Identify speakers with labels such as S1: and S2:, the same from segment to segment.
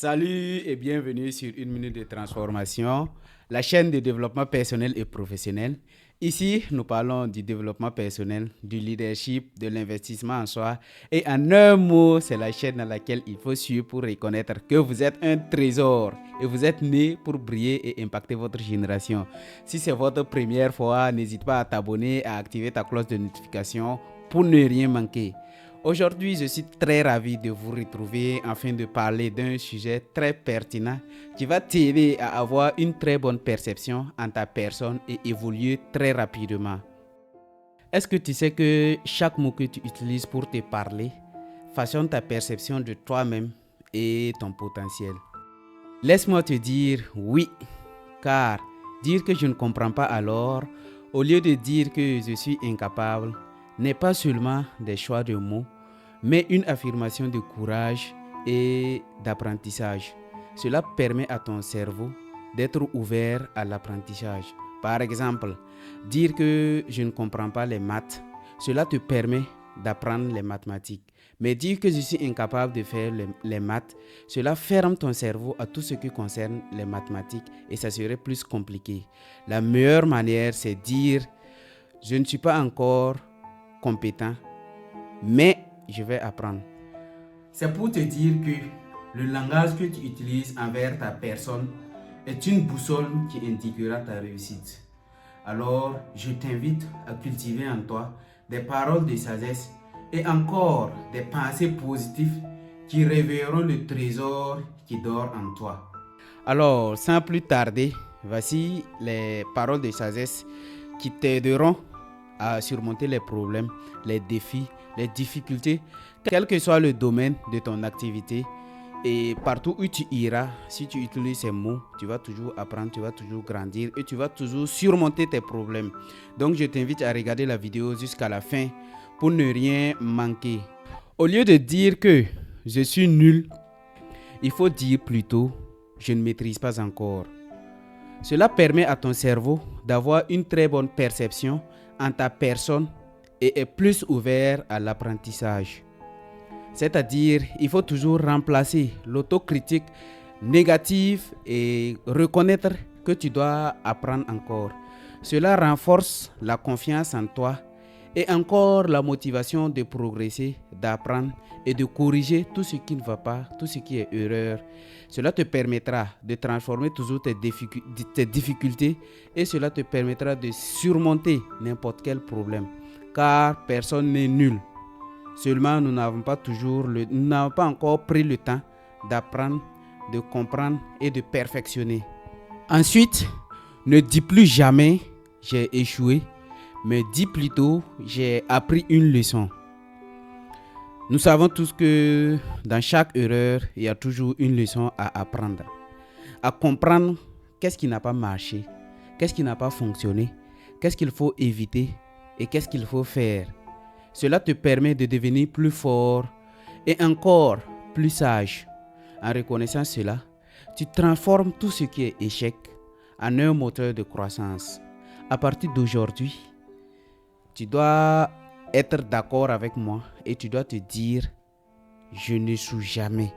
S1: Salut et bienvenue sur Une Minute de Transformation, la chaîne de développement personnel et professionnel. Ici, nous parlons du développement personnel, du leadership, de l'investissement en soi. Et en un mot, c'est la chaîne dans laquelle il faut suivre pour reconnaître que vous êtes un trésor et vous êtes né pour briller et impacter votre génération. Si c'est votre première fois, n'hésite pas à t'abonner, à activer ta cloche de notification pour ne rien manquer. Aujourd'hui, je suis très ravi de vous retrouver afin de parler d'un sujet très pertinent qui va t'aider à avoir une très bonne perception en ta personne et évoluer très rapidement. Est-ce que tu sais que chaque mot que tu utilises pour te parler façonne ta perception de toi-même et ton potentiel? Laisse-moi te dire oui, car dire que je ne comprends pas alors, au lieu de dire que je suis incapable, n'est pas seulement des choix de mots, mais une affirmation de courage et d'apprentissage. Cela permet à ton cerveau d'être ouvert à l'apprentissage. Par exemple, dire que je ne comprends pas les maths, cela te permet d'apprendre les mathématiques. Mais dire que je suis incapable de faire les maths, cela ferme ton cerveau à tout ce qui concerne les mathématiques et ça serait plus compliqué. La meilleure manière, c'est dire je ne suis pas encore compétent, mais je vais apprendre. C'est pour te dire que le langage que tu utilises envers ta personne est une boussole qui indiquera ta réussite. Alors, je t'invite à cultiver en toi des paroles de sagesse et encore des pensées positives qui réveilleront le trésor qui dort en toi. Alors, sans plus tarder, voici les paroles de sagesse qui t'aideront à surmonter les problèmes, les défis, les difficultés, quel que soit le domaine de ton activité. Et partout où tu iras, si tu utilises ces mots, tu vas toujours apprendre, tu vas toujours grandir et tu vas toujours surmonter tes problèmes. Donc je t'invite à regarder la vidéo jusqu'à la fin pour ne rien manquer. Au lieu de dire que je suis nul, il faut dire plutôt je ne maîtrise pas encore. Cela permet à ton cerveau d'avoir une très bonne perception en ta personne et est plus ouvert à l'apprentissage. C'est-à-dire, il faut toujours remplacer l'autocritique négative et reconnaître que tu dois apprendre encore. Cela renforce la confiance en toi et encore la motivation de progresser, d'apprendre et de corriger tout ce qui ne va pas, tout ce qui est erreur. Cela te permettra de transformer toujours tes difficultés et cela te permettra de surmonter n'importe quel problème. Car personne n'est nul. Seulement, nous n'avons pas encore pris le temps d'apprendre, de comprendre et de perfectionner. Ensuite, ne dis plus jamais j'ai échoué, mais dis plutôt j'ai appris une leçon. Nous savons tous que dans chaque erreur, il y a toujours une leçon à apprendre. À comprendre qu'est-ce qui n'a pas marché, qu'est-ce qui n'a pas fonctionné, qu'est-ce qu'il faut éviter et qu'est-ce qu'il faut faire. Cela te permet de devenir plus fort et encore plus sage. En reconnaissant cela, tu transformes tout ce qui est échec en un moteur de croissance. À partir d'aujourd'hui, tu dois être d'accord avec moi et tu dois te dire je n'échoue jamais.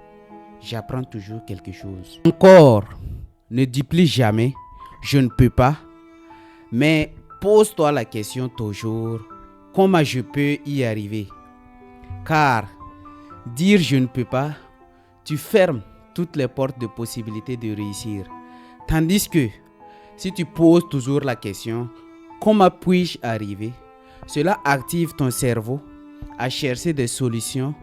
S1: J'apprends toujours quelque chose. Encore, ne dis plus jamais je ne peux pas, mais pose-toi la question toujours comment je peux y arriver. Car dire je ne peux pas, tu fermes toutes les portes de possibilité de réussir. Tandis que si tu poses toujours la question comment puis-je arriver, cela active ton cerveau à chercher des solutions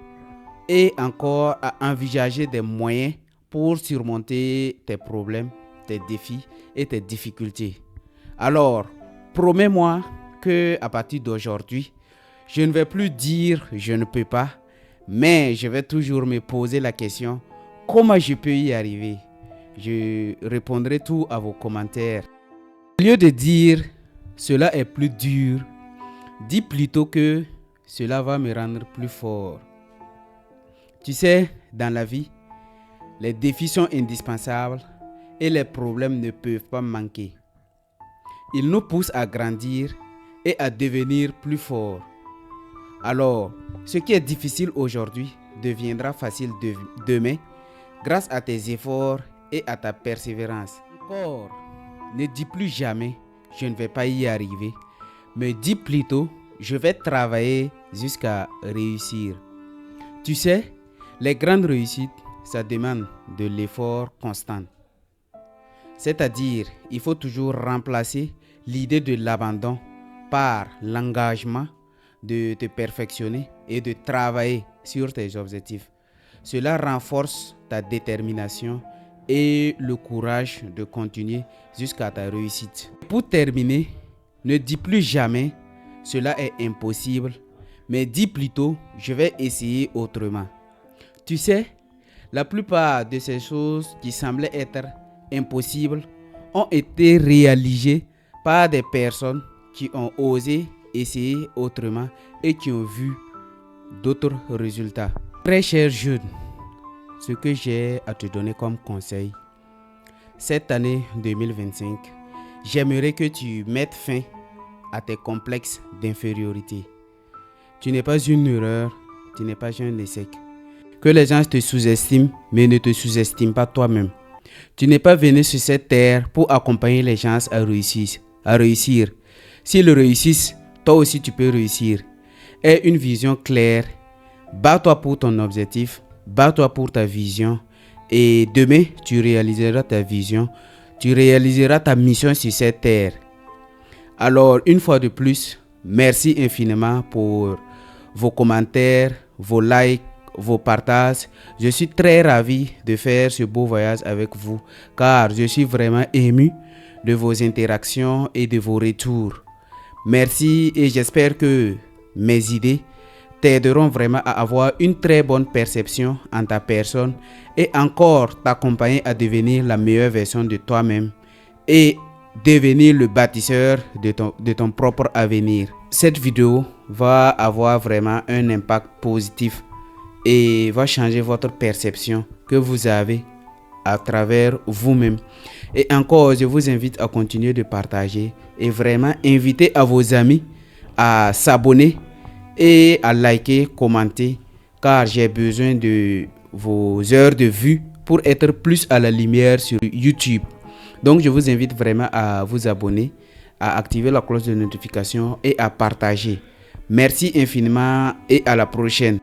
S1: et encore à envisager des moyens pour surmonter tes problèmes, tes défis et tes difficultés. Alors, promets-moi que à partir d'aujourd'hui, je ne vais plus dire je ne peux pas, mais je vais toujours me poser la question comment je peux y arriver. Je répondrai tout à vos commentaires. Au lieu de dire cela est plus dur, dis plutôt que cela va me rendre plus fort. Tu sais, dans la vie, les défis sont indispensables et les problèmes ne peuvent pas manquer. Ils nous poussent à grandir et à devenir plus forts. Alors, ce qui est difficile aujourd'hui deviendra facile demain grâce à tes efforts et à ta persévérance. Encore, ne dis plus jamais je ne vais pas y arriver, mais dis plutôt je vais travailler jusqu'à réussir. Tu sais, les grandes réussites, ça demande de l'effort constant. C'est-à-dire, il faut toujours remplacer l'idée de l'abandon par l'engagement de te perfectionner et de travailler sur tes objectifs. Cela renforce ta détermination et le courage de continuer jusqu'à ta réussite. Pour terminer, ne dis plus jamais cela est impossible, mais dis plutôt je vais essayer autrement. Tu sais, la plupart de ces choses qui semblaient être impossibles ont été réalisées par des personnes qui ont osé essayer autrement et qui ont vu d'autres résultats. Très cher jeune, ce que j'ai à te donner comme conseil, cette année 2025, j'aimerais que tu mettes fin à tes complexes d'infériorité. Tu n'es pas une erreur, tu n'es pas un échec. Que les gens te sous-estiment, mais ne te sous-estiment pas toi-même. Tu n'es pas venu sur cette terre pour accompagner les gens à réussir. S'ils réussissent, toi aussi tu peux réussir. Aie une vision claire. Bats-toi pour ton objectif. Bats-toi pour ta vision. Et demain, tu réaliseras ta vision. Tu réaliseras ta mission sur cette terre. Alors, une fois de plus, merci infiniment pour vos commentaires, vos likes, vos partages. Je suis très ravi de faire ce beau voyage avec vous car je suis vraiment ému de vos interactions et de vos retours. Merci et j'espère que mes idées t'aideront vraiment à avoir une très bonne perception en ta personne et encore t'accompagner à devenir la meilleure version de toi-même et devenir le bâtisseur de ton propre avenir. Cette vidéo va avoir vraiment un impact positif et va changer votre perception que vous avez à travers vous-même. Et encore, je vous invite à continuer de partager et vraiment inviter à vos amis à s'abonner et à liker, commenter, car j'ai besoin de vos heures de vue pour être plus à la lumière sur YouTube. Donc, je vous invite vraiment à vous abonner, à activer la cloche de notification et à partager. Merci infiniment et à la prochaine.